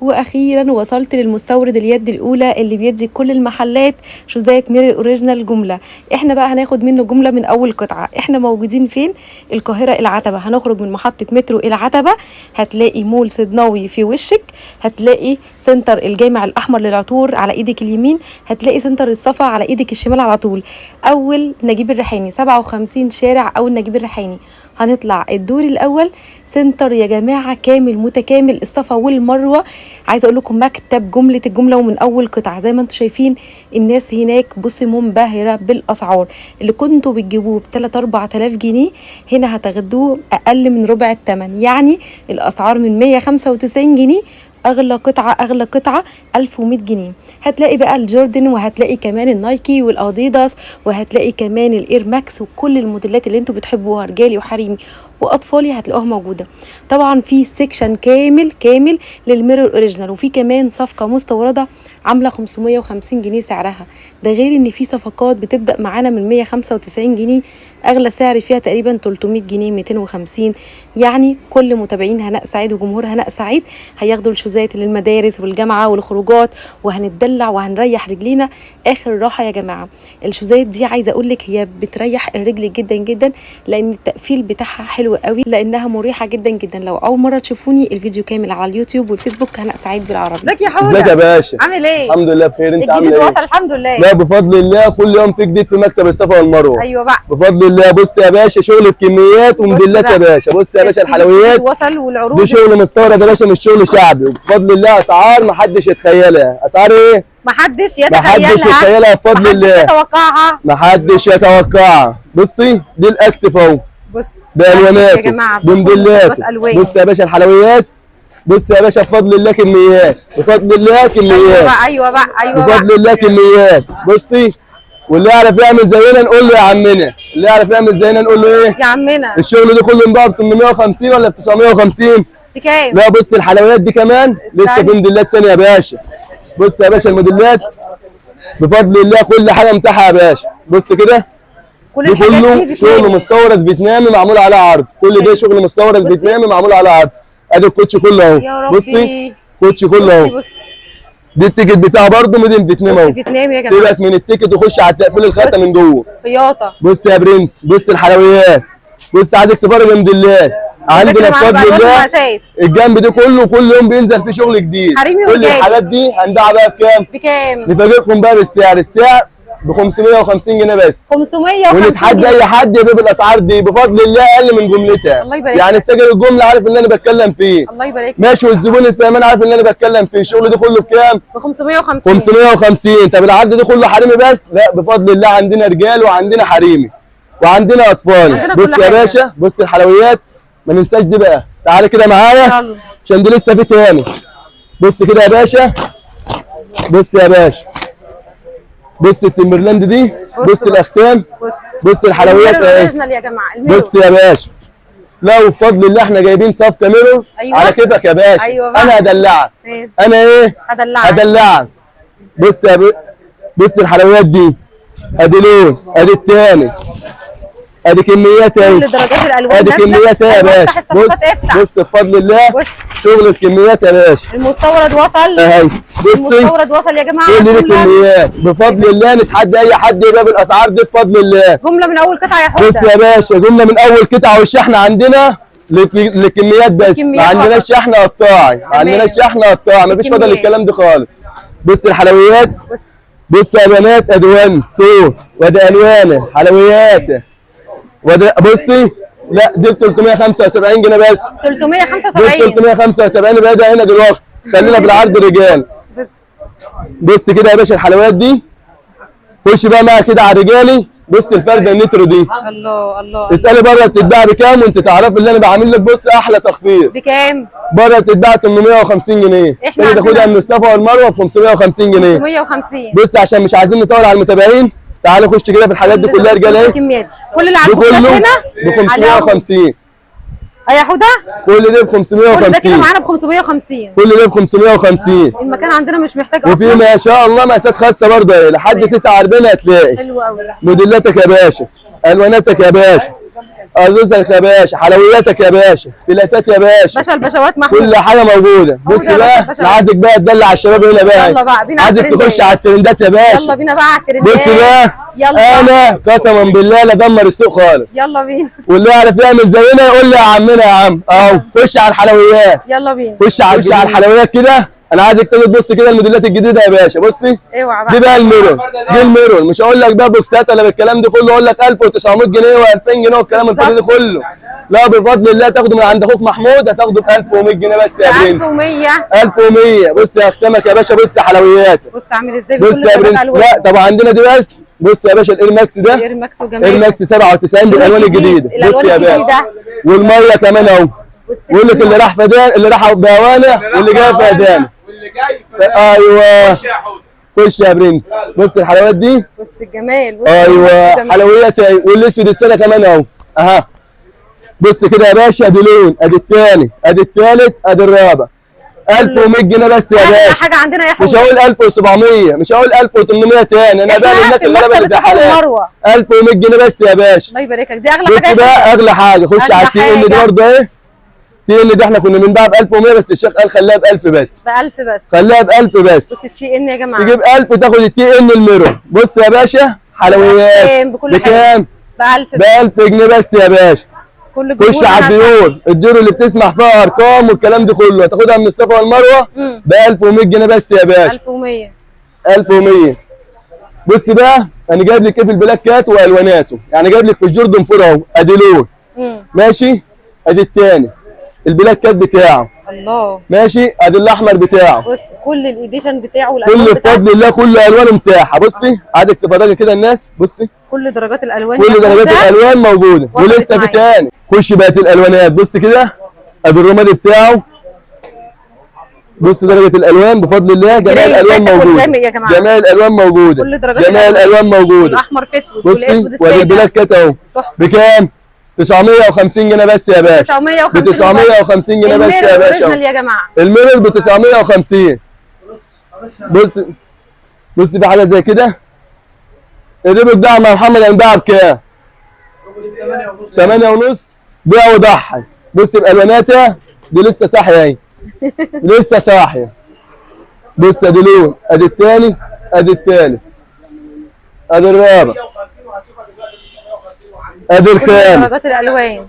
واخيرا وصلت للمستورد اليد الاولى اللي بيدي كل المحلات شوزات ميرور اوريجينال جمله. احنا بقى هناخد منه جمله من اول قطعه. احنا موجودين فين؟ القاهره العتبه. هنخرج من محطه مترو العتبه، هتلاقي مول صدناوي في وشك، هتلاقي سنتر الجامع الاحمر للعطور على ايدك اليمين، هتلاقي سنتر الصفا على ايدك الشمال على طول. اول نجيب الريحاني 57 شارع اول نجيب الريحاني. هنطلع الدور الاول سنتر يا جماعه كامل متكامل، الصفا والمروه. عايزه اقول لكم مكتب جمله الجمله ومن اول قطعه. زي ما انتم شايفين الناس هناك بصي منبهره بالاسعار. اللي كنتوا بتجيبوه ب 3 4000 جنيه هنا هتاخدوه اقل من ربع الثمن. يعني الاسعار من 195 جنيه، اغلى قطعه 1100 جنيه. هتلاقي بقى الجوردن، وهتلاقي كمان النايكي والاديداس، وهتلاقي كمان الاير ماكس، وكل الموديلات اللي انتوا بتحبوها رجالي وحريمي واطفالي هتلاقوها موجوده. طبعا في سيكشن كامل للميرور اوريجينال، وفي كمان صفقه مستورده عامله 550 جنيه سعرها. ده غير ان في صفقات بتبدا معانا من 195 جنيه، اغلى سعر فيها تقريبا 300 جنيه 250. يعني كل متابعين هناء سعيد وجمهور هناء سعيد هياخدوا الشوزات للمدارس والجامعه والخروجات، وهنتدلع وهنريح رجلينا اخر راحه يا جماعه. الشوزات دي عايزه اقول لك هي بتريح الرجل جدا جدا، لان التقفيل بتاعها حلو قوي، لانها مريحه جدا جدا. لو اول مره تشوفوني الفيديو كامل على اليوتيوب والفيسبوك هناء سعيد بالعربي. ازيك يا حوده؟ ازيك يا باشا؟ عامل ايه؟ الحمد لله بخير. انت عامل ايه؟ الحمد لله. لا بفضل الله كل يوم في جديد في مكتب الصفا والمروه. ايوه بقى بفضل الله. بص يا باشا شغل الكميات وموديلات يا باشا. بص يا باشا الحلويات الوصل والعروض دي شغل مستورد يا باشا، مش شغل شعبي. وبفضل الله اسعار ما حدش يتخيلها. اسعار ايه؟ محدش يتخيلها بفضل الله. ما حدش يتوقعها. بصي دي الاكتف اهو. بص بالوانات بموديلات. بص يا باشا الحلويات. بص يا باشا بفضل الله كميات، بفضل الله كميات. ايوه بقى بفضل الله كميات. بصي واللي يعرف يعمل زينا نقول له يا عمنا، اللي يعرف يعمل زينا نقول له ايه يا عمنا. الشغل ده كله انباع ب 850 ولا ب 950؟ بكام؟ لا بص الحلويات دي كمان لسه في موديلات ثانيه يا باشا. بص يا باشا الموديلات بفضل الله كل حاجه متاحه يا باشا. بص كده كل كله شغل مستورد فيتنامي معمول عليه عرض. كل ده شغل مستورد فيتنامي معمول عليه عرض. ادي الكوتش كله اهو. بصي الكوتش كله اهو. دي التيكت بتاعها برضه ميدين فيتنام اهو. فيتنام يا جماعه. سيبك من التيكت وخش على تقفيل الخاتم من جوه. خياطه. بص يا برنس، بص الحلويات. بص عايزك تفرج الموديلات. عندنا بفضل الله الجنب ده كله كل يوم بينزل فيه شغل جديد. كل الحاجات دي هنبيعها بقى بكام؟ بكام؟ نفاجئكم بقى بالسعر. السعر ب 550 جنيه بس. 550 ونتحدى اي حد يبيع بالاسعار دي بفضل الله اقل من جملتها. الله يبارك. يعني التاجر الجمله عارف اللي انا بتكلم فيه. الله يبارك. ماشي. والزبون الفهمان عارف اللي انا بتكلم فيه. الشغل ده كله بكام؟ ب 550. 550. طب العرض ده كله حريمي بس؟ لا بفضل الله عندنا رجال وعندنا حريمي وعندنا اطفال. بص يا باشا بص الحلويات ما ننساش دي بقى. تعالى كده معايا عشان دي لسه في تاني. بص كده يا باشا. بص يا باشا بص التمبرلاند دي. بص الاختام. بص الحلويات اهي. بص يا باشا. لا وبفضل الله احنا جايبين صفقه ميرور. أيوة. على كيفك يا باشا. أيوة. انا هدلعك. انا ايه؟ هدلعك. بص يا بص الحلويات دي. ادي لون، ادي التاني، ادي كميات اهي. كل درجات الالوان. ادي كميات اهي يا باشا. بص بفضل الله شغل الكميات يا باشا. المستورد وصل اهي. بصي المستورد وصل يا جماعه. كل دي كميات بفضل الله. نتحدى اي حد يبيع بالاسعار دي بفضل الله. جمله من اول قطعه يا حوده. بص يا باشا جمله من اول قطعه. والشحن عندنا لكميات بس. ما عندناش شحن قطاعي. ما عندناش شحن قطاعي. مفيش فضل الكلام ده خالص. بص الحلويات. بص يا بنات ادي 1 2 وادي الوانه حلويات. وادي بصي لا دي ب 375 جنيه بس. 375 دي 375 بقى. ده هنا دلوقتي خلينا في العرض رجال. بص كده يا باشا الحلويات دي. خش بقى معايا كده على رجالي. بص الفرده النترو دي. الله الله. اسالي بره بتتباع بكام وانت تعرفي اللي انا بعمل لك. بص احلى تخفيض. بكام؟ بره بتتباع 850 جنيه. احنا تاخدها من الصفا والمروه ب 550 جنيه. 550. بص عشان مش عايزين نطول على المتابعين تعالوا خش كده في الحاجات دي كلها رجاله اهي. كل اللي عندكم هنا ب 550. يا حوده كل ده ب 550. كل ده كده معانا ب 550. كل ده ب 550. المكان عندنا مش محتاج اصلا. وفي ما شاء الله مقاسات خاصه برضه لحد 49 هتلاقي. حلو قوي. موديلاتك يا باشا، الواناتك يا باشا. رزقك يا باشا، حلوياتك يا باشا، فلافات يا باشا، باشا البشوات محمود. كل حاجه موجوده. بص يا بقى باشا انا عايزك بقى تدلع الشباب هنا بقى، يلا بقى بينا على عايزك الترندات. تخش على الترندات يا باشا. يلا بينا بقى على الترندات. بص بقى يلا انا قسما بالله لا ادمر السوق خالص، يلا بينا. واللي يعرف يعمل زينا يقول لي يا عمنا يا عم اهو. خش على الحلويات، يلا بينا. خش على الحلويات كده. انا عايزك تيجي تبص كده الموديلات الجديده يا باشا. بصي اوعى دي بقى. بقى الميرور، دي الميرور. مش هقول لك بقى بوكسات ولا بالكلام ده كله، اقول لك 1900 جنيه و2000 جنيه والكلام الفاضي ده كله. لا بفضل الله تاخده من عند اخوك محمود هتاخده ب 1100 جنيه بس يا برنس. 1100. 1100. بص يا اختمك يا باشا، بص حلويات. بص عامل ازاي بص بكل يا برنس. الألوان. لا طب عندنا دي بس. بص يا باشا الاير ماكس ده، اير ماكس وجمال. اير ماكس 97 بالالوان الجديده. بص يا باشا والميه كمان اهو. بقول لك اللي راح فدان، اللي راح بهوانه واللي جاي فدان. واللي جاي ايوه خش يا حوده. خش يا برنس. بص الحلويات دي. بص الجمال. بص ايوه الجمال. حلويات اهي. والاسود الساده كمان اهو. اها بص كده يا باشا، ادي لون، ادي الثاني، ادي الثالث، ادي الرابع. 1100 جنيه بس يا اغلى باشا. حاجه عندنا يا حوده. مش هقول 1700، مش هقول 1800 تاني، انا بقى للناس اللي انا زي حالاتي. 1100 جنيه بس يا باشا. الله يبارك لك. دي اغلى بص حاجه. بقى اغلى حاجه. خش على التي ان دي برضه اهي. التي ان دي احنا كنا بنباعها ب 1100 بس الشيخ قال خليها ب 1000 بس. ب 1000 بس. خليها ب 1000 بس. بص التي ان يا جماعه. تجيب 1000 تاخد التي ان الميرور. بص يا باشا حلويات بكام؟ ب 1000 ب 1000 جنيه بس يا باشا. كل خش على الديور اللي بتسمع فيها ارقام والكلام ده كله هتاخدها من الصفا والمروه ب 1100 جنيه بس يا باشا. 1100. 1100. بص بقى انا جايب لك ايه في البلاك كات والواناته، يعني جايب لك في الجوردن فور اهو، ادي لون ماشي، ادي الثاني البلاك كات بتاعه الله ماشي، ادي الاحمر بتاعه. بص كل الايديشن بتاعه والالوان كل بفضل الله كل الوانه متاحه. بصي عايزك تفرجي كده الناس. بصي كل درجات الالوان، كل درجات الالوان موجوده ولسه في تاني. خش بقى الالوانات. بص كده ادي الرمادي بتاعه. بص درجه الالوان بفضل الله، جميع الالوان موجوده، جميع الالوان موجوده، كل درجات جميع الالوان موجوده. الاحمر في اسود بصي والاسود وادي البلاك كات اهو بكام؟ 950 جنيه بس يا باشا. ب 950 جنيه بس يا باشا. يا جماعه الميرور ب 950. بص في حاجه زي كده. الريبوك ده يا محمد هنباعها بكام؟ 8 ونص. بيع وضحي. بص بالواناتها دي لسه صاحيه اهي. لسه صاحيه. بص ادي لون، ادي الثاني، ادي الثالث، ادي الرابع، ادي الخامس. درجات الالوان.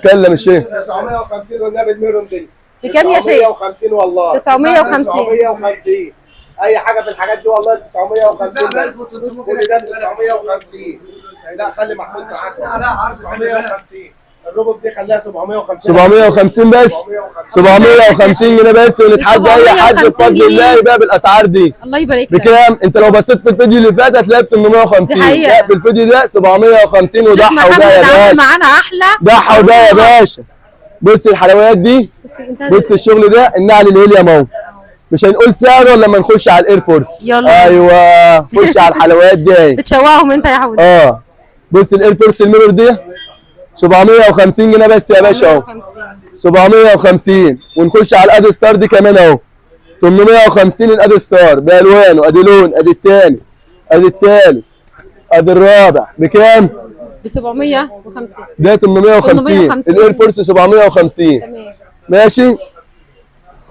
كلم الشيخ. 950 والنبي الميرون دي بكام يا شيخ؟ 950 والله. 950 اي حاجه في الحاجات دي والله 950 بس. كل ده 950. لا خلي محمود معاك 950. الروبوت دي خليها 750. 750 بس. 750 جنيه بس، ونتحدى اي حد بفضل الله يبقى بالاسعار دي. الله يبارك لك. بكام؟ انت لو بصيت في الفيديو اللي فات هتلاقيها ب 850. لا في الفيديو ده 750 وضحى وده يا باشا. معانا احلى ضحى وده يا باشا. بص الحلويات دي. بص الشغل ده النعل الهيليوم اهو. مش هنقول سعره ولا لما نخش على الاير فورس. يلا ايوه خش على الحلويات دي اهي. بتشوقهم انت يا حود. بص الاير فورس الميرور دي 750 جنيه بس يا باشا اهو. 750. ونخش على الاد ستار دي كمان اهو. 850 الاد ستار بالوانه، ادي لون، ادي الثاني، ادي الثالث، ادي الرابع بكام؟ ب 750. ده 850. الاير فورس 750. تمام ماشي.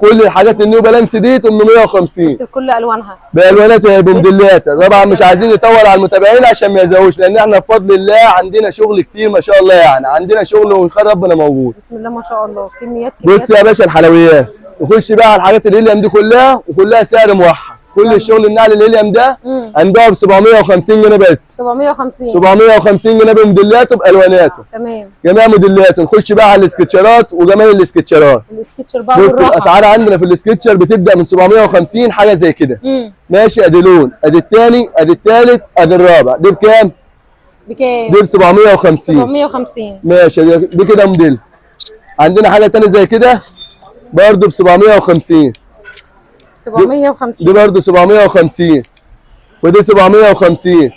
كل الحاجات النيو بالانس دي 850. كل الوانها بالواناتها بموديلاتها. طبعا مش عايزين نطول على المتابعين عشان ما يزهقوش، لان احنا بفضل الله عندنا شغل كتير ما شاء الله، يعني عندنا شغل والخير ربنا موجود. بسم الله ما شاء الله. كميات بص يا باشا الحلويات. نخش بقى على الحاجات الهيليوم دي كلها، وكلها سعر موحد. كل الشغل النعل الهيليوم ده هنبيعه ب 750 جنيه بس. 750 جنيه بموديلاته بالواناته. تمام. جميع موديلاته. نخش بقى على السكتشرات وجمال السكتشرات. السكتشر بقى بص والراحه. الاسعار عندنا في السكتشر بتبدا من 750 حاجه زي كده. ماشي. ادي لون، ادي الثاني، ادي الثالث، ادي الرابع. دي بكام؟ بكام؟ دي ب 750. 750 ماشي. دي كده موديل. عندنا حاجه ثانيه زي كده برضه ب 750. 750 دي برضه 750. ودي 750.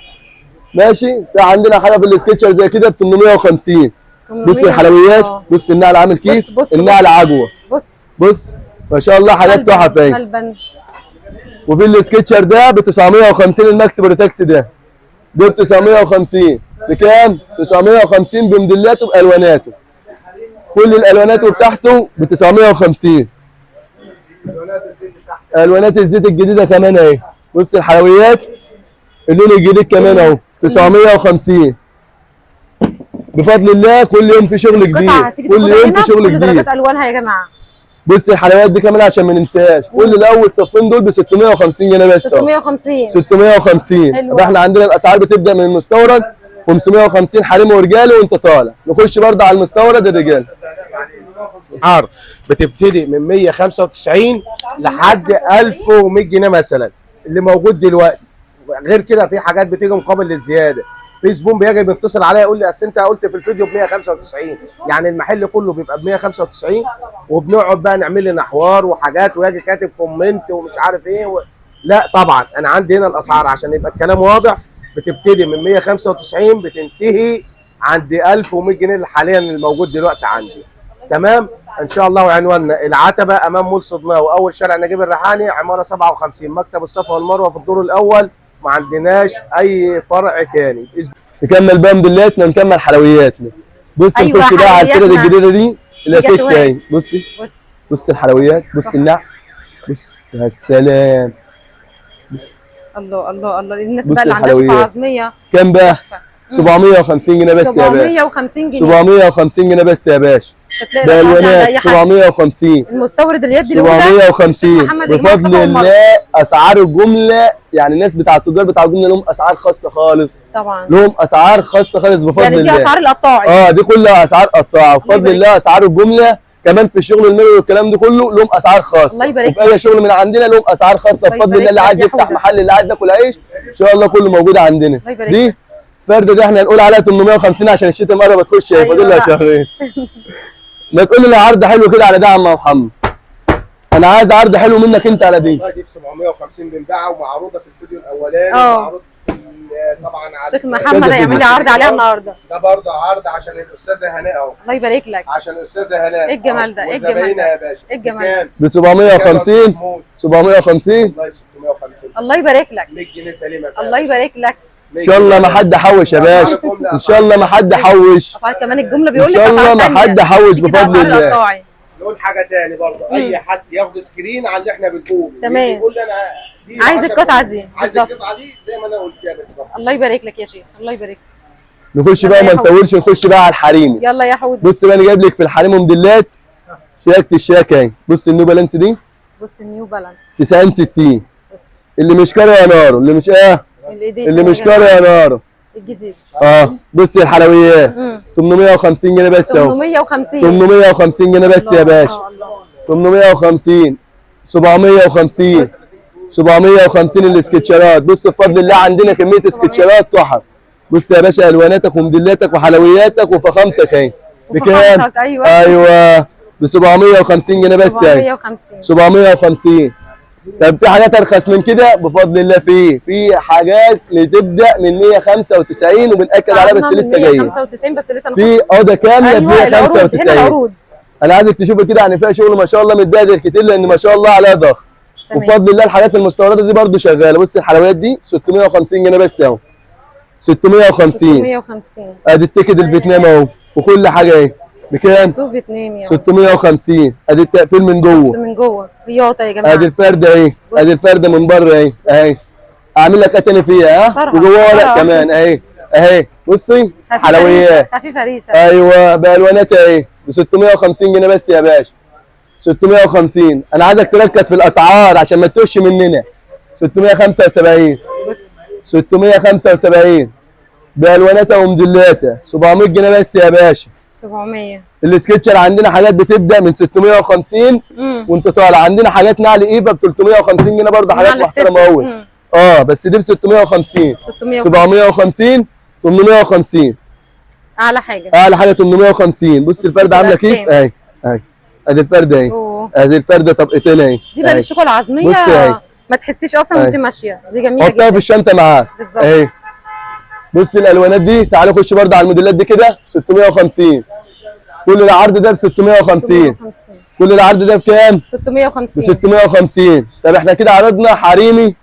ماشي. في عندنا حاجه في السكتشر زي كده ب 850. بص الحلويات. بص النعل عامل كيف. النعل عجوه. بص ما شاء الله حاجات تحفه اهي. وفي السكتشر ده ب 950 الماكس بروتكس ده. ب 950. بكام؟ 950 بموديلاته بالواناته. كل الالوانات بتاعته ب 950. الوانات الزيت الجديده كمان اهي. بص الحلويات اللون الجديد كمان اهو 950. بفضل الله كل يوم في شغل جديد، كل يوم في شغل جديد. درجات الوانها يا جماعه. بص الحلويات دي كمان عشان ما ننساهاش، كل الاول صفين دول ب 650 جنيه بس اهو. 650. 650. حلو. طب احنا عندنا الاسعار بتبدا من المستورد 550 حريمي ورجالي وانت طالع. نخش برضه على المستورد الرجال. اسعار بتبتدي من 195 لحد 1100 جنيه مثلا اللي موجود دلوقتي. غير كده في حاجات بتيجي مقابل للزياده. في زبون بيجي بيتصل عليا يقول لي اصل انت قلت في الفيديو ب 195، يعني المحل كله بيبقى ب 195 وبنقعد بقى نعمل لنا حوار وحاجات ويجي كاتب كومنت ومش عارف ايه لا طبعا انا عندي هنا الاسعار عشان يبقى الكلام واضح. بتبتدي من 195 بتنتهي عند 1100 جنيه حاليا الموجود دلوقتي عندي. تمام ان شاء الله. وعنواننا العتبه امام مول صدماوي، اول شارع نجيب الريحاني، عماره 57، مكتب الصفا والمروه في الدور الاول. ما عندناش اي فرع تاني. نكمل بقى موديلاتنا، نكمل حلوياتنا. بص أيوة نخش بقى على الكرد الجديده دي الاسكس اهي. بصي بص بص الحلويات، بص النعم، بص يا سلام. بص الله الله الله. الناس بص بقى اللي عندها الحلويات. شفا عظميه كام بقى؟ 750 جنيه بس يا باشا. 750 جنيه. 750 جنيه بس يا باشا. هتلاقي الأسعار دي عند بالوانات اي حد. 750. المستورد اليد الاولى 750. محمد يا جماعة بفضل صفا والمروة. الله اسعار الجمله، يعني الناس بتاع التجار بتاع الجمله لهم اسعار خاصه خالص. طبعا لهم اسعار خاصه خالص بفضل يعني الله. دي اسعار القطاعي. دي كلها اسعار قطاعه بفضل يبارك. الله. اسعار الجمله كمان في الشغل المالي والكلام ده كله لهم اسعار خاصه. الله يبارك. وفي اي شغل من عندنا لهم اسعار خاصه الله بفضل الله. يبارك اللي لك عايز يا يفتح حودة. محل، اللي عايز ياكل عيش ان شاء الله كله موجود عندنا. الله يبارك دي لك. الفرده دي احنا هنقول عليها 850 عشان الشتاء قرب تخش، أيوة فاضل لها بقى. شهرين. ما تقول لي عرض حلو كده على ده يا عم محمد. انا عايز عرض حلو منك انت على دي. والله دي ب 750 بنباعها ومعروضه في الفيديو الاولاني ومعروض طبعا على الشيخ محمد هيعمل لي عرض عليها النهارده. ده برضه عرض عشان الاستاذه هناء اهو. الله يبارك لك. عشان الاستاذه هناء. ايه الجمال ده؟ ايه الجمال وزباينها ده؟ يا باشا. ايه الجمال ده؟ ب 750. 750 والله ب 650. الله يبارك لك. 100 جنيه سليمه. الله يبارك لك. ان شاء الله ما حد حوش يا باشا. ان شاء الله ما حد حوش. اسعار كمان الجمله بيقول ان لك شاء الله ما حد حوش بفضل الله. نقول حاجه تاني برضه اي حد ياخد سكرين على اللي احنا بنقوله. تمام. يقول لي انا دي عايز 10 القطعة دي. عايز بالظبط. القطعه دي زي ما انا قلت كده بالظبط. الله يبارك لك يا شيخ. الله يبارك. نخش بقى ما نطولش، نخش بقى على الحريمي. يلا يا حود. بص بقى انا جايب لك في الحريم موديلات شياكه الشياكه اهي. بص النيو بالانس دي بص النيو بالانس 90 60. بص اللي مش كاره يا نارو، اللي مش اللي مش كاره يا نارو. الجديد. بص الحلويات 850 جنيه بس اهو. 850. 850 جنيه بس يا باشا. 850. 750. 750 الاسكتشرات. بص بفضل الله عندنا كميه اسكتشرات تحف. بص يا باشا الواناتك وموديلاتك وحلوياتك وفخامتك اهي. بكام؟ وفخامتك. ايوه ايوه ب 750 جنيه بس اهي. 750. 750. طب في حاجات ارخص من كده بفضل الله. في حاجات بتبدا من 195 وبنأكد عليها بس لسه جايه. 195 بس لسه في اوضه كامله ب 195. العروض. انا عايزك تشوفي كده يعني فيها شغل ما شاء الله متبهدل كتير لان ما شاء الله عليها ضخم. وبفضل الله الحاجات المستورده دي برده شغاله. بص الحلويات دي 650 جنيه بس اهو. 650. 650. ادي التيكت الفيتنام اهو وكل حاجه اهي. بكام؟ سو فيتنامي 650. ادي التقفيل من جوه. من جوه خياطه يا جماعه. ادي الفرده اهي. ادي الفرده من بره اهي. اعمل لك ايه تاني فيها وجوه ورق كمان اهي. بصي حلويات خفيفه ريشه. ايوه بالواناتها اهي ب 650 جنيه بس يا باشا. 650. انا عايزك تركز في الاسعار عشان ما تتوهش مننا. 675. بص 675 بالواناتها وموديلاتها. 700 جنيه بس يا باشا. 700. السكتشر عندنا حاجات بتبدا من 650 وانت طالع. عندنا حاجات نعل ايفا ب 350 جنيه برضه، حاجات محترمه قوي. بس دي ب 650. 750. 850. اعلى حاجه 850. بص الفرده عامله كيف اهي. ادي الفرده اهي. ادي الفرده طبقتين اهي. دي بقى الشغل العظميه. بص اهي. ما تحسيش اصلا وانت ماشيه. دي جميله حطها جدا في الشنطه معاك اهي. بص الالوانات دي تعالى خش برضه على الموديلات دي كده 650. كل العرض ده ب 650. كل العرض ده بكام؟ 650. ب 650. طب احنا كده عرضنا حريمي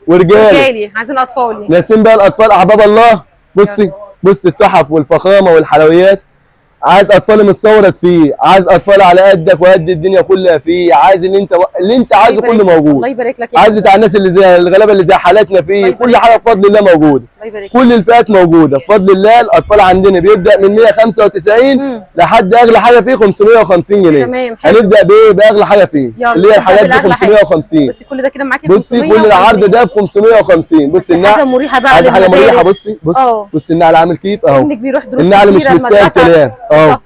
ورجالي. عايزين اطفالي. ناسين بقى الاطفال احباب الله. بصي بص التحف والفخامه والحلويات. عايز اطفال مستورد فيه، عايز اطفال على قدك وقد الدنيا كلها فيه، عايز اللي انت عايزه كله موجود. الله يبارك لك يا عايز حبيبي. بتاع الناس اللي زي الغلابه اللي زي حالاتنا فيه، الله كل يبارك حاجه بفضل الله موجوده. الله يبارك لك. كل الفئات موجوده بفضل الله. الاطفال عندنا بيبدا من 195 لحد اغلى حاجه فيه 550 جنيه. تمام، حلو. هنبدا بايه؟ باغلى حاجه فيه يلا، اللي هي نبدأ الحاجات دي بالأغلى حاجة. 550. بصي كل ده كده معاكي بصي كل العرض ده ب 550. بصي حاجه النعل مريحه بقى عايزه حاجه مريحه. للمدارس. بصي اه. بصي النعل عامل كيف اهو. ابنك بيروح دروس النعل مش كتيرة مستاهل المدرسة. كلام اهو. بالظبط.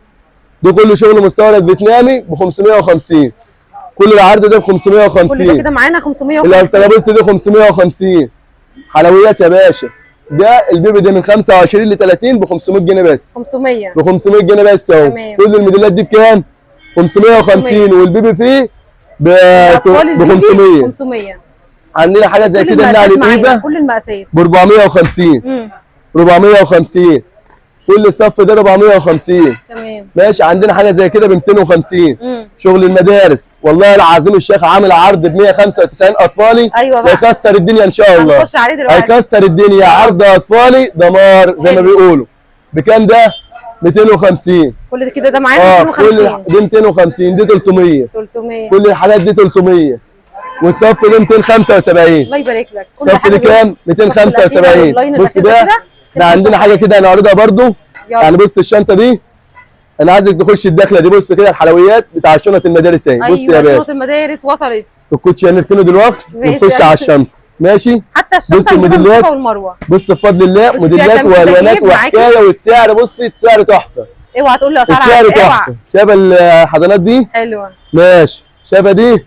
ده كله شغل مستورد فيتنامي ب 550. كل العرض ده ب 550. كل ده كده معانا 550. الارتجابوست دي 550. حلويات يا باشا. ده البيبي ده من 25 ل 30 ب 500 جنيه بس. 500 ب 500 جنيه بس اهو. تمام. كل الموديلات دي بكام؟ 550 والبيبي فيه ب 500. 500 عندنا حاجه زي كل كده النعل المقاسات معانا، الايفا كل المقاسات. ب 450. 450 كل الصف ده 450. تمام. ماشي. عندنا حاجه زي كده ب 250. شغل المدارس والله العظيم الشيخ عامل عرض ب 195 اطفالي. ايوه بقى. هيكسر الدنيا ان شاء الله. هنخش عليه دلوقتي. هيكسر الدنيا. عرض اطفالي دمار زي ما حلو. بيقولوا. بكام ده؟ 250. كل ده كده ده معانا كل 250. دي 250 دي 300. 300. كل الحاجات دي 300 والصف ده 275. الله يبارك لك. كل الصف حاجة دي كام؟ الصف الأخير 275. واللاين بص الأخير بقى كده احنا عندنا حاجه كده هنعرضها برضو. يلا. يعني بص الشنطه دي انا عايزك تخش الدخله دي. بص كده الحلويات بتاع شنط المدارس اهي. بص يا ايوه باشا شنط المدارس وصلت. الكوتشي هنركنه دلوقتي ماشي. ونخش على الشنطه. ماشي. حتى بص الشنطه الموديلات. الموديلات الصفا والمروه. بص بفضل الله بص موديلات فيها تمثيل والوانات تجيب معاكي. وحكايه والسعر. بصي السعر تحفه. اوعى تقول لي اسعار السعر عالية، اوعى. تحفه. شايفه الحضانات دي؟ حلوه ماشي. شايفه دي؟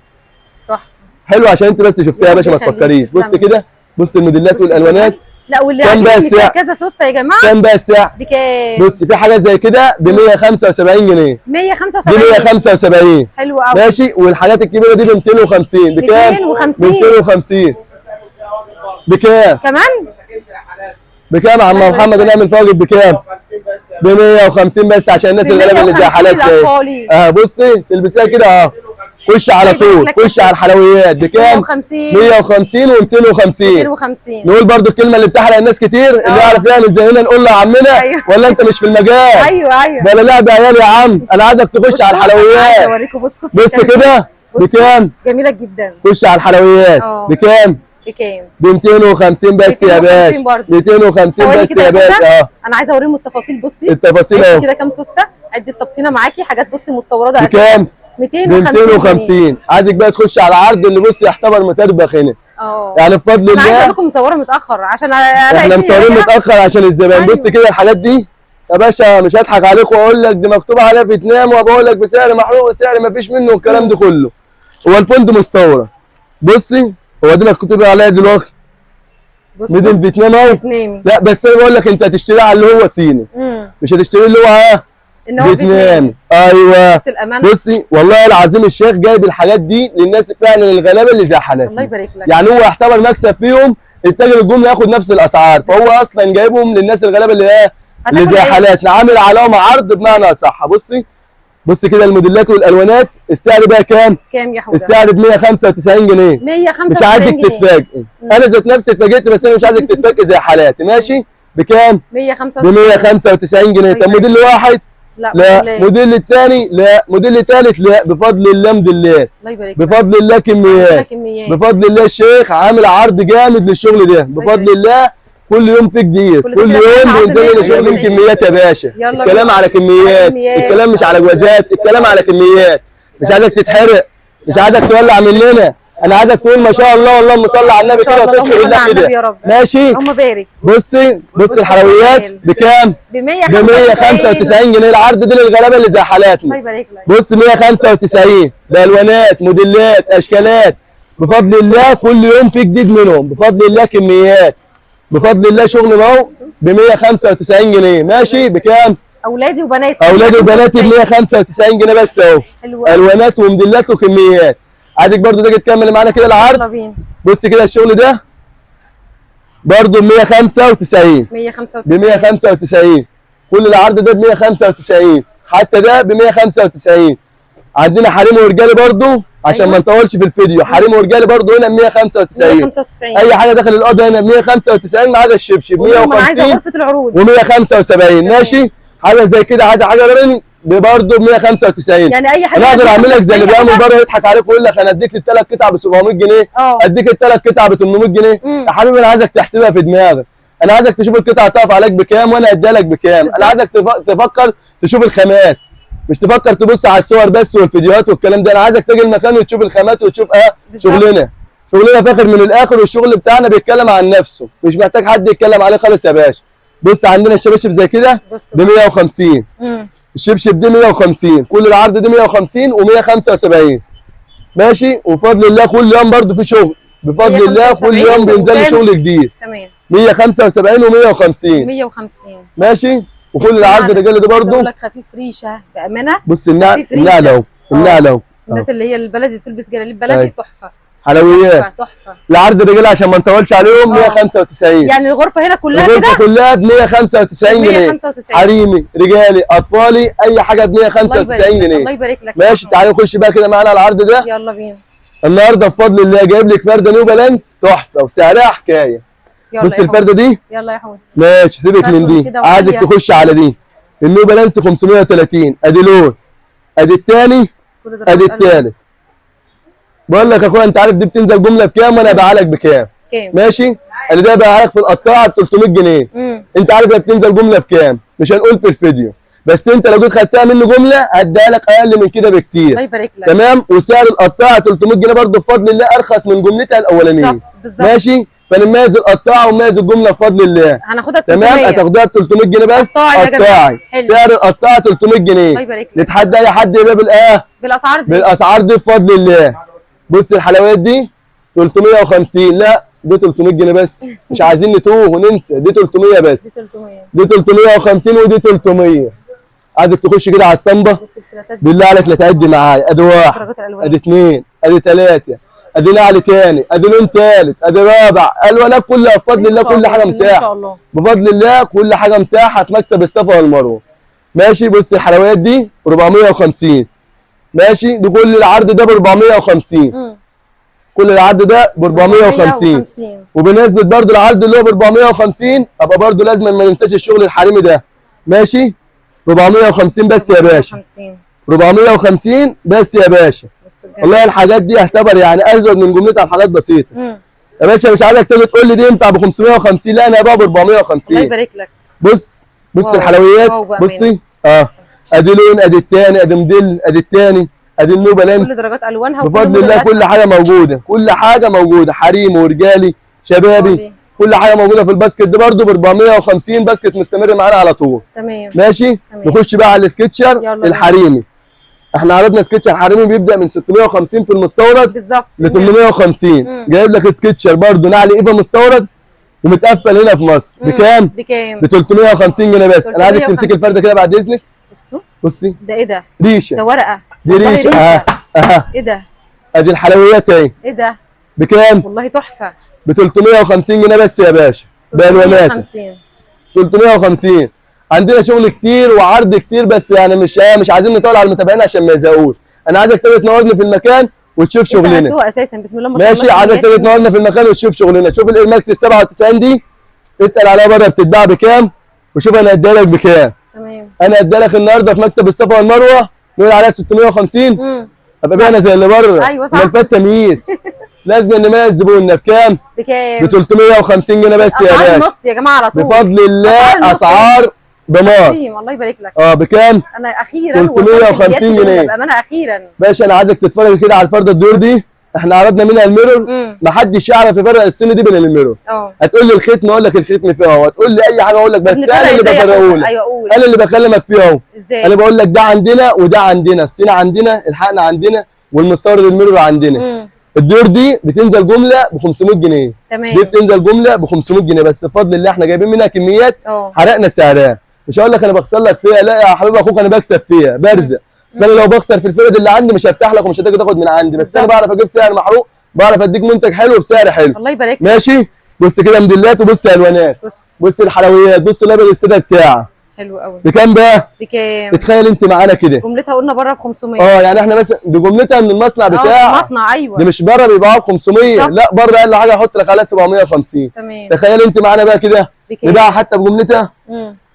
تحفه. حلو عشان انت بس شفتها يا باشا ما ربنا يخليك. تفكريش. بص تسلمي. كده. بص الموديلات والالوانات. لا واللي كام بقى عاجبني فيها السعر؟ كذا سوسته يا جماعه. كام بقى السعر؟ بكام؟ بص في حاجه زي كده ب 175 جنيه. دي 175. 175. حلو قوي. ماشي. والحاجات الكبيره دي ب 250. بكام؟ 250. ب 250. بكام؟ كمان بكام يا عم محمد؟ هنعمل فواجد بكام؟ ب 150 بس عشان الناس الغلابه اللي زي حالاتنا. للأطفال. بصي تلبسيها كده اهو. خش على طول. خش على الحلويات بكام؟ 150 و250. 250. نقول برضو الكلمه اللي بتحرق الناس كتير اللي يعرف يعمل زينا نقول له يا عمنا. أيوه. ولا انت مش في المجال؟ ايوه ولا لعب عيال يا عم. انا عايزك تخش على الحلويات. اوريكم. بصوا بص كده بكام؟ جميله جدا. خش على الحلويات بكام؟ بكام؟ ب 250 بس يا 250 باشا. برضه. 250 ثواني بس كده يا باشا. اه انا عايزه اوريهم التفاصيل. بصي التفاصيل عدي اهو. كده كام سوسته. عدي التبطينه معاكي. حاجات بصي مستورده بكام؟ ب 250. عايزك بقى تخش على العرض اللي بص يعتبر متربخ هنا. يعني بفضل انا عايزه الله لكم مصوره متاخر عشان احنا مصورين متاخر عشان الزبائن. أيوه. بص كده الحاجات دي يا باشا مش هضحك عليكم واقول لك دي مكتوب عليها فيتنام وبقول لك بسعر محروق وسعر ما فيش منه والكلام ده كله. هو الفندق مستورد. بصي هو دي مكتوب عليها دلوقتي ميدن فيتنام اهو. لا بس انا بقول لك انت هتشتريها على اللي هو صيني. مش هتشتري اللي هو فيتنام. ايوه. بصي والله العظيم الشيخ جايب الحاجات دي للناس فعلا الغلابه اللي زي حالاتنا. الله يبارك لك. يعني هو يعتبر مكسب فيهم. التاجر الجمله ياخد نفس الاسعار فهو اصلا جايبهم للناس الغلابه اللي زي حالاتنا. عامل عليهم عرض بمعنى اصح. بصي كده الموديلات والالوانات. السعر بقى كام؟ كام يا حوده؟ السعر ب 195 جنيه. 195 مش عايزك تتفاجئي. انا ذات نفسي اتفاجئت بس انا مش عايزك تتفاجئي زي حالاتي. ماشي. بكام؟ 195. ب 195 جنيه. طب موديل واحد؟ لا. موديل الثاني؟ لا. موديل الثالث؟ لا. بفضل الله مدلات. الله يبارك. بفضل الله كميات. بفضل الله الشيخ عامل عرض جامد للشغل ده. بفضل الله كل يوم في جديد. كل يوم بينزل لنا شغل كميات يا باشا. الكلام على كميات. الكلام مش على جوازات. الكلام على كميات. مش عايزك تتحرق. مش عايزك تولع مننا. انا عايزك تقول ما شاء الله اللهم صل على النبي كده وتشكر الله كده. ماشي. اللهم بارك. بصي الحلويات بكام؟ ب 195 جنيه. العرض ده للغلابه اللي زي حالاتنا. الله يبارك لك. بص 195 بالوانات موديلات اشكالات. بفضل الله كل يوم في جديد منهم. بفضل الله كميات. بفضل الله شغل اهو ب 195 جنيه. ماشي. بكام؟ اولادي وبناتي. اولادي وبناتي ب 195 جنيه بس اهو. الوانات وموديلات وكميات. عايزك برضو تيجي تكمل معانا كده العرض. بص كده الشغل ده برضو ب 195. ب 195. كل العرض ده ب 195. حتى ده ب 195. عندنا حريم ورجالي برضو عشان ما نطولش في الفيديو. حريم ورجالي برضه هنا ب 195. 195 اي حاجه داخل الاوضه هنا ب 195 ما عدا الشبشب انا عايزه 150 غرفه العروض و175. ماشي، حاجه زي كده عايزه حاجه رنج برضه ب 195. يعني اي حاجه انا اقدر اعمل لك زي اللي بيعمل بره يضحك عليك ويقول لك انا اديك الثلاث قطع ب 700 جنيه، اديك الثلاث قطع ب 800 جنيه. يا حبيبي انا عايزك تحسبها في دماغك، انا عايزك تشوف القطعه تقف عليك بكام وانا اديها لك بكام. انا عايزك تفكر تشوف الخامات، مش تفكر تبص على الصور بس والفيديوهات والكلام ده. انا عايزك تيجي المكان وتشوف الخامات وتشوف شغلنا فاخر من الاخر، والشغل بتاعنا بيتكلم عن نفسه، مش محتاج حد يتكلم عليه خالص يا باشا. بص عندنا الشباشب زي كده ب 150. الشبشب دي 150، كل العرض دي 150 و175. ماشي، وبفضل الله كل يوم برضه في شغل، بفضل الله كل يوم بينزل لي شغل جديد. تمام 175 و150 150. ماشي، وكل العرض الرجالي ده برضه بقول لك خفيف ريشه بامانه. بص النعله اهو، النعله اهو، الناس اللي هي البلدي تلبس جلاليب بلدي تحفه، حلويات تحفه. العرض الرجالي عشان ما نطولش عليهم 195. يعني الغرفه هنا كلها كده الغرفه كلها ب 195 جنيه. 195 حريمي رجالي اطفالي اي حاجه ب 195 جنيه. الله يبارك لك. ماشي، تعالى نخش بقى كده معانا على العرض ده. يلا بينا. النهارده بفضل الله جايب لك فرده نيو بالانس تحفه وسعرها حكايه. بص الفرده دي، يلا يا حود. ماشي سيبك من دي، عايزك تخش على دي. النيو بالانس 530. ادي لون، ادي الثاني، ادي الثالث. بقول لك يا اخويا انت عارف دي بتنزل جمله بكام وانا هبيعها لك بكام؟ ماشي؟ اللي ده هبيعها لك في القطاعه ب 300 جنيه. انت عارف هي بتنزل جمله بكام؟ مش هنقول في الفيديو، بس انت لو جيت خدتها منه جمله هديها لك اقل من كده بكتير. الله يبارك لك. تمام، وسعر القطاعه 300 جنيه برضه بفضل الله ارخص من جملتها الاولانيه. بالظبط. ماشي؟ فنميز القطاعه ونميز الجمله بفضل الله. هناخدها ب 300. تمام، هتاخدها ب 300 جنيه بس. قطاعي سعر القطاعه 300 جنيه. الله يبارك لك. نتحدى اي حد يبيع بالاسعار دي. بالاسعار دي بفضل الله. بص الحلويات دي 350. لا دي 300 جنيه بس، مش عايزين نتوه وننسى، دي 300 بس. دي 300. دي 350 ودي 300. عايزك تخش كده على الصنبه بالله عليك لا تعدي معايا. ادي واحد، ادي اثنين، ادي ثلاثه، ادي نعل تاني، ادي لون ثالث، ادي رابع. الوانات كلها بفضل الله كل حاجه متاحه بفضل الله، كل حاجه متاحه في مكتب الصفا والمروه. ماشي، بص الحلويات دي 450. ماشي، دي كل العرض ده ب 450. كل العرض ده ب 450. وبنسبه برضه العرض اللي هو ب 450 ابقى برضه لازم ما ننتهيش الشغل الحريمي ده. ماشي، 450 بس يا باشا. 450 بس يا باشا. والله الحاجات دي اعتبر يعني ازود من جملتها بحاجات بسيطه. يا باشا مش عايزك تيجي تقول لي دي ينفع ب 550، لا انا هبيعها ب 450. الله يبارك لك. بص الحلويات، بصي ادي لون، ادي الثاني، ادي موديل، ادي الثاني، ادي النيو بالانس. كل درجات الوانها بفضل الله كل حاجه موجوده، كل حاجه موجوده، حريمي ورجالي شبابي كل حاجه موجوده في الباسكت ده برده ب 450. باسكت مستمر معانا على طول. تمام ماشي. نخش بقى على السكتشر الحريمي. احنا عرضنا سكتشر حريمي بيبدا من 650 في المستورد بالظبط ل 850. جايب لك سكتشر برده نعل ايفا مستورد ومتقفل هنا في مصر بكام؟ ب 350 جنيه بس. انا عايزك تمسكي الفرده كده بعد اذنك. بصي ده ايه ده؟ ريشه. ده ورقه. دي ريشه. ايه ده؟ ادي الحلويات اهي. ايه ده؟ بكام؟ والله تحفه. ب 350 جنيه بس يا باشا بالوانات. 350. عندنا شغل كتير وعرض كتير، بس يعني مش عايزين نطول على المتابعين عشان ما يزهقوش. انا عايزك تيجي تنورني في المكان وتشوف شغلنا. هو اساسا بسم الله ما شاء الله. ماشي، عايزك تيجي تنورنا في المكان وتشوف شغلنا. شوف الاير ماكس ال 97 دي، اسال عليها بره بتتباع بكام، وشوف انا هديها لك بكام. تمام. انا هديها لك النهارده في مكتب الصفا والمروه نقول عليها 650. ابقى بيعنا زي اللي بره. ايوه صح. الفات تمييز. لازم نميز زبوننا بكام؟ ب 350 جنيه بس يا باشا. نص يا جماعه على طول بفضل الله اسعار دمار. الله يبارك لك. بكام؟ انا اخيرا 350 جنيه بامانه اخيرا. باشا انا عايزك تتفرج كده على الفرده الدور دي. احنا عرضنا منها الميرور، محدش يعرف يفرق السن دي بين الميرور. هتقول لي الختم اقول لك الختم فيها اهو، هتقول لي اي حاجه اقول لك، بس انا اللي بفرقه لك. انا اللي بكلمك فيها اهو. انا بقول لك ده عندنا وده عندنا، الصين عندنا، الحقن عندنا، والمستورد الميرور عندنا. الدور دي بتنزل جمله ب 500 جنيه. تمام. دي بتنزل جمله ب 500 جنيه بس بفضل الله احنا جايبين منها كميات حرقنا سعرها. مش هقول لك انا بخسر لك فيها، لا يا حبيب اخوك انا بكسب فيها برزق. بس انا لو بخسر في الفرد اللي عندي مش هفتح لك ومش هتيجي تاخد من عندي، بس انا بعرف اجيب سعر محروق، بعرف اديك منتج حلو بسعر حلو. الله يبارك لك. ماشي. بص كده موديلات وبص الوانات. بص الحلويات، بص الابيض الساده بتاعها. حلو قوي. بكام بقى؟ بكام؟ تتخيل انت معانا كده جملتها قلنا بره ب 500. يعني احنا مثلا دي جملتها من المصنع بتاعها. المصنع ايوه. دي مش بره بيبيعوها ب 500 صح. لا بره اقل حاجه احط لك عليها 750. تمام. تخيل انت معانا بقى كده بكام؟ نبيعها حتى بجملتها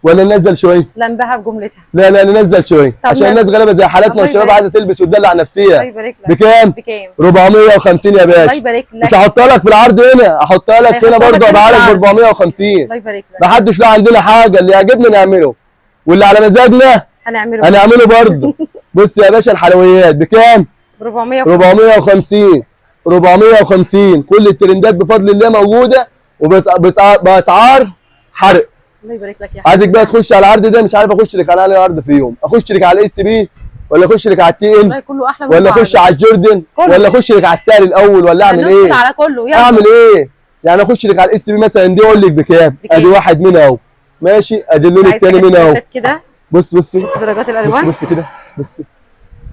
ولا ننزل شويه؟ لا نبيعها بجملتها. لا ننزل شويه عشان الناس غلابه زي حالاتنا والشباب عايزه تلبس وتدلع نفسها. الله يبارك لك. بكام؟ بكام؟ 450 يا باشا. الله يبارك لك. مش هحطها لك في العرض هنا، احطها لك هنا برضه ابيعها لك ب 450. الله يبارك لك. محدش له عندنا حاجه، اللي يعجبنا نعمله واللي على مزاجنا هنعمله برضه. بص يا باشا الحلويات بكام؟ 450 450 كل الترندات بفضل الله موجوده وباسعار حرق. الله يبارك لك يا عايزك بقى تخش على العرض ده، مش عارف اخش لك على عرض في يوم، اخش لك على اس بي ولا اخش لك على التي ان ولا اخش على الجوردن ولا اخش لك على السعر الاول ولا اعمل ايه؟ على كله يلا. اعمل ايه؟ يعني اخش لك على الاس بي مثلا دي اقول لك بكام؟ ادي واحد منها اهو ماشي، ادي اللون الثاني منها اهو. بص درجات الالوان. بص كده بص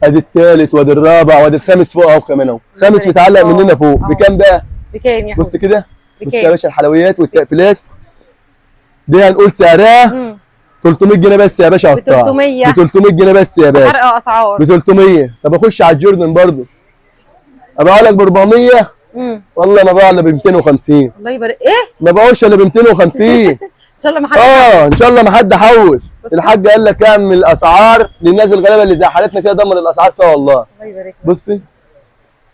ادي الثالث وادي الرابع وادي الخامس فوق اهو كمان اهو، خامس متعلق مننا فوق. بكام بقى؟ بكام يا بص كده بص يا باشا الحلويات والتقفيلات دي هنقول سعرها 300 جنيه بس يا باشا. ب 300 ب 300 جنيه بس يا باشا. فرق اسعار ب 300. طب اخش على الجوردن برضه ابيعها لك ب 400 والله ما ببيعها الا ب 250. الله يبارك. ايه؟ ما ببيعوش الا ب 250. ان شاء الله ما حد ان شاء الله ما حد حوش. الحاج قال لك اعمل الاسعار للناس الغلابه اللي زي حالتنا كده، دمر الاسعار فيها والله. الله يبارك. بصي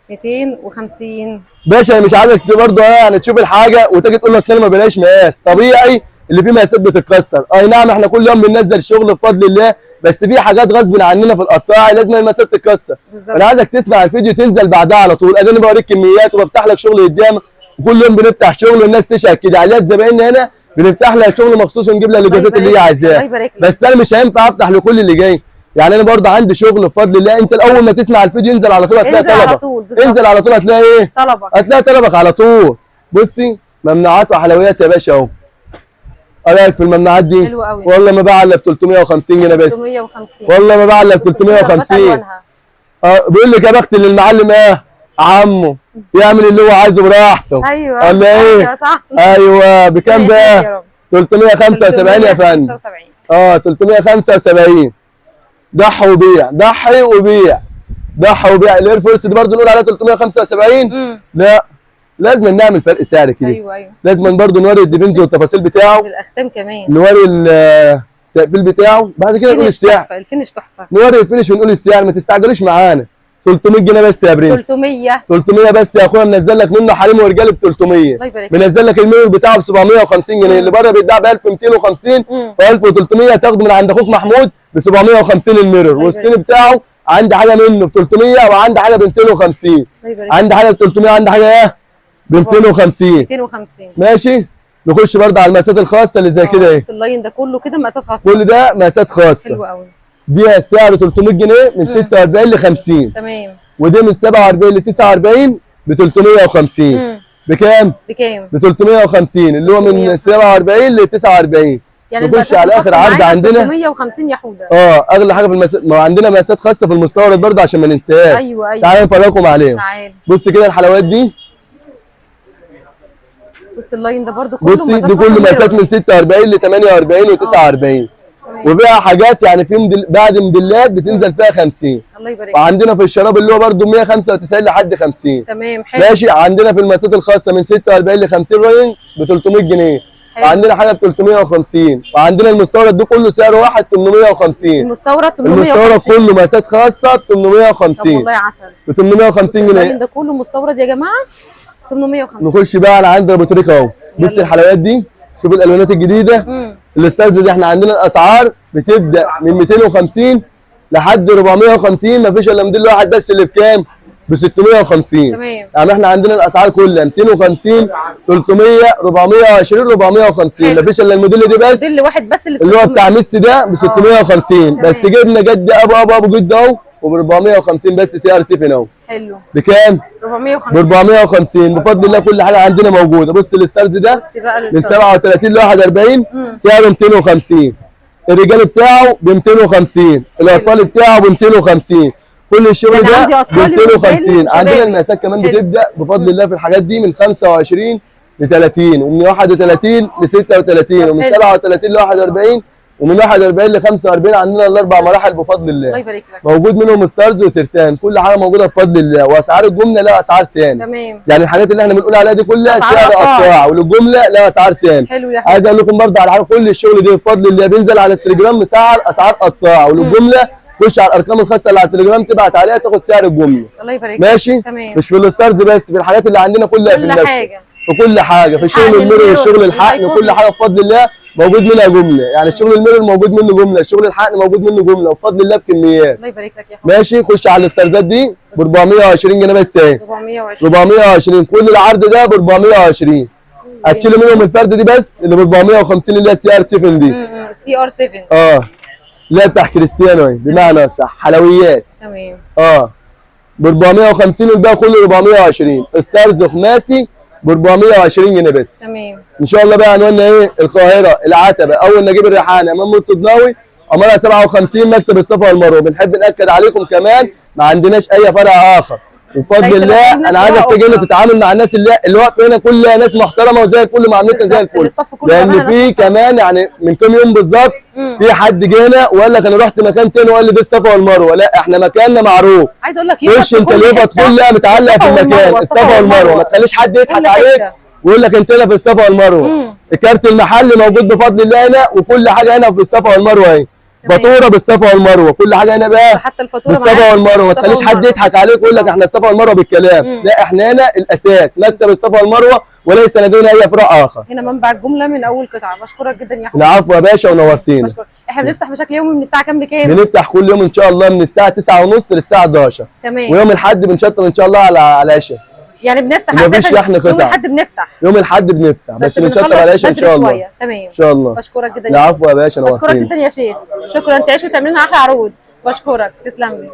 250 باشا. انا مش عايزك برضه يعني تشوف الحاجه وتيجي تقول لك انا ما بلاش مقاس طبيعي اللي فيه مقاسات بتتكسر. اي نعم احنا كل يوم بننزل شغل بفضل الله، بس في حاجات غصب عننا في القطاعي لازم المقاسات تتكسر. انا عايزك تسمع الفيديو تنزل بعدها على طول. اديني بوريك كميات وبفتح لك شغل قدامك، وكل يوم بنفتح شغل والناس تشهد كده عليها زبايننا هنا بنفتح لها شغل مخصوص ونجيب لها الاجازات اللي هي عايزاها. بس انا مش هينفع افتح لكل اللي جاي، يعني انا برضه عندي شغل بفضل الله. انت الاول ما تسمع الفيديو انزل على طول هتلاقي طلبك. انزل على طول هتلاقي ايه؟ هتلاقي طلبك على طول. بصي ممنوعات وحلويات يا باشا اهو. ايه رايك في الممنوعات دي؟ حلو قوي. والله ما باع الا ب 350 جنيه بس. 350 والله ما باع الا ب 350. بيقول لك يا بخت اللي المعلم عمه يعمل اللي هو عايزه براحته. ايوه ولا ايه؟ ايوه صح. ايوه بكام بقى؟ 375 يا فندم. 375. ضحي وبيع ضحي وبيع ضحي وبيع. الاير فورس دي برضه نقول عليها 375. لا لازم نعمل فرق سعر كده. ايوه لازم برضه نوري الديفينز والتفاصيل بتاعه بالاختام كمان، نوري التقفيل بتاعه، بعد كده نقول السعر. الفينش تحفه. نوري الفينش ونقول السعر، ما تستعجلوش معانا. 300 جنيه بس يا برنس. 300 بس يا اخويا. منزل لك منه حريم ورجالي ب 300. منزل لك الميرور بتاعه ب 750 جنيه. اللي بره بيتباع ب 1250 و 1300 تاخده من عند اخوك محمود ب 750 الميرور. والصيني بتاعه عندي حاجه منه ب 300 وعندي حاجه ب 250. عندي حاجه ب 300 وعندي حاجه ايه ب 250. ماشي. نخش برضه على المقاسات الخاصه اللي زي كده. ايه اللاين ده كله كده مقاسات خاصه؟ كل ده مقاسات خاصه. حلو قوي. دي سعره 300 جنيه من 46 ل 50. تمام. ودي من 47 ل 49 ب 350. بكام؟ ب 350 اللي هو من 47 ل 49. يعني نخش على اخر عرض عندنا 350 يا حوده. اغلى حاجه في المقاسات. ما عندنا مقاسات خاصه في المستورد برضه عشان ما ننساهاش. ايوه تعالوا نفرجكم عليهم. بص كده الحلويات دي. بص اللاين ده برضه كله بصي دي كله مقاسات من 46 ل 48 و 49. وفيها حاجات يعني في بعد موديلات بتنزل فيها 50. الله يبارك. وعندنا في الشراب اللي هو برده 195 لحد 50. تمام حلو. ماشي. عندنا في المقاسات الخاصه من 46 ل 50 راين ب 300 جنيه. وعندنا حاجه ب 350. وعندنا المستورد ده كله سعره واحد 850. المستورد 850. المستورد كله مقاسات خاصه ب 850. طب والله عسل. ب 850 جنيه. ده كله مستورد يا جماعه 850. نخش بقى على عند ابو تريكه اهو. بص الحلويات دي، شوف الالوانات الجديده. الستايلز دي احنا عندنا الاسعار بتبدا من 250 لحد 450. مفيش الا موديل واحد بس اللي بكام؟ ب 650. تمام. يعني احنا عندنا الاسعار كلها 250 300 420 450. مفيش الا الموديل دي بس. موديل واحد بس اللي هو بتاع ميسي ده ب 650. بس جبنا جد ابو جد اهو وب 450 بس سي ار 7 اهو. حلو. بكام؟ 450. ب 450 بفضل الله. كل حاجه عندنا موجوده. بص الستارز ده من 37 ل 41 سعره 250. الرجال بتاعه ب 250. الاطفال بتاعه ب 250. كل الشغل ده ب 250. عندنا المقاسات كمان بتبدا بفضل الله في الحاجات دي من 25 ل 30 ومن 31 ل 36 ومن 37 ل 41 ومن 41 ل 45 عندنا الاربع مراحل بفضل الله الله. يبارك لك. موجود منهم ستارز وترتان، كل حاجه موجوده بفضل الله، واسعار الجمله لها اسعار تاني. تمام. يعني الحاجات اللي احنا بنقول عليها دي كلها أسعار سعر قطاع. قطاع، وللجمله لها اسعار تاني. حلو يا عايز اقول لكم برضه على حاجه، كل الشغل ده بفضل الله بينزل على التليجرام مسعر اسعار قطاع، وللجمله خش على الارقام الخاصه اللي على التليجرام تبعت عليها تاخد سعر الجمله. الله يبارك لك. ماشي؟ تمام. مش في الستارز بس، في الحاجات اللي عندنا كلها، في كل اللبس، حاجه. في كل حاجه، في الحقن، شغل الميرور الميرور، والشغل الحقن، الأيقوني. وكل حاجه بفضل الله موجود منها جمله. يعني الشغل الميرور موجود منه جمله، الشغل الحقن موجود منه جمله، وبفضل الله بكميات. الله يبارك لك يا حبيبي. ماشي؟ خش على الستارزات دي ب 420 جنيه بس اهي. 420. 420 كل العرض ده ب 420. هتشيل منهم الفرده دي بس اللي ب 450 اللي هي سي ار 7 دي. سي ار 7. اللي هي بتاع كريستيانو اهي، بمعنى صح حلويات. تمام. ب 450 والباقي كله 420. ستارز خماسي ب 420 جنيه بس. تمام. ان شاء الله بقى عنواننا ايه؟ القاهره، العتبه، اول نجيب الريحاني، امام مول صدناوي، عماره 57، مكتب الصفا والمروه. بنحب ناكد عليكم كمان ما عندناش اي فرع اخر، وبفضل الله انا عايزك تجي لنا تتعامل مع الناس اللي واقفه هنا كلها ناس محترمه وزي الفل، معاملتنا زي الفل. لان في كمان يعني من كام يوم بالظبط في حد جينا وقال لك انا رحت مكان تاني وقال لي ده الصفا والمروه. لا احنا مكاننا معروف. عايز اقول لك خش انت اليافط كلها متعلقه في المكان، الصفا والمروه. ما تخليش حد يضحك عليك ويقول لك انت هنا في الصفا والمروه. الكارت المحلي موجود بفضل الله هنا، وكل حاجه هنا في الصفا والمروه اهي. فاتوره بالصفا والمروه، كل حاجه هنا بقى حتى الفاتوره بالصفا والمروه. ما تخليش حد يضحك عليك ويقول لك احنا الصفا والمروه بالكلام. لا احنا هنا الاساس، مكتب الصفا والمروه، وليس لدينا اي فروع اخر. هنا منبع الجمله من اول قطعه. بشكرك جدا يا حبيبي. العفو يا باشا ونورتينا. بشكرك. احنا بنفتح بشكل يومي من الساعه كام لكام؟ بنفتح كل يوم ان شاء الله من الساعه 9:30 للساعه 11. تمام. ويوم الاحد بنشطب ان شاء الله على العشاء. يعني بنفتح مفيش شحن قطع. يوم الاحد بنفتح. يوم الاحد بنفتح بس بنشطب على العشاء ان شاء الله. تمام. ان شاء الله. بشكرك جدا. العفو يا باشا بشكرك نورتينا. جدا يا شيخ. شكرا، تعيش وتعمل لنا احلى عروض. بشكرك، تسلم لي.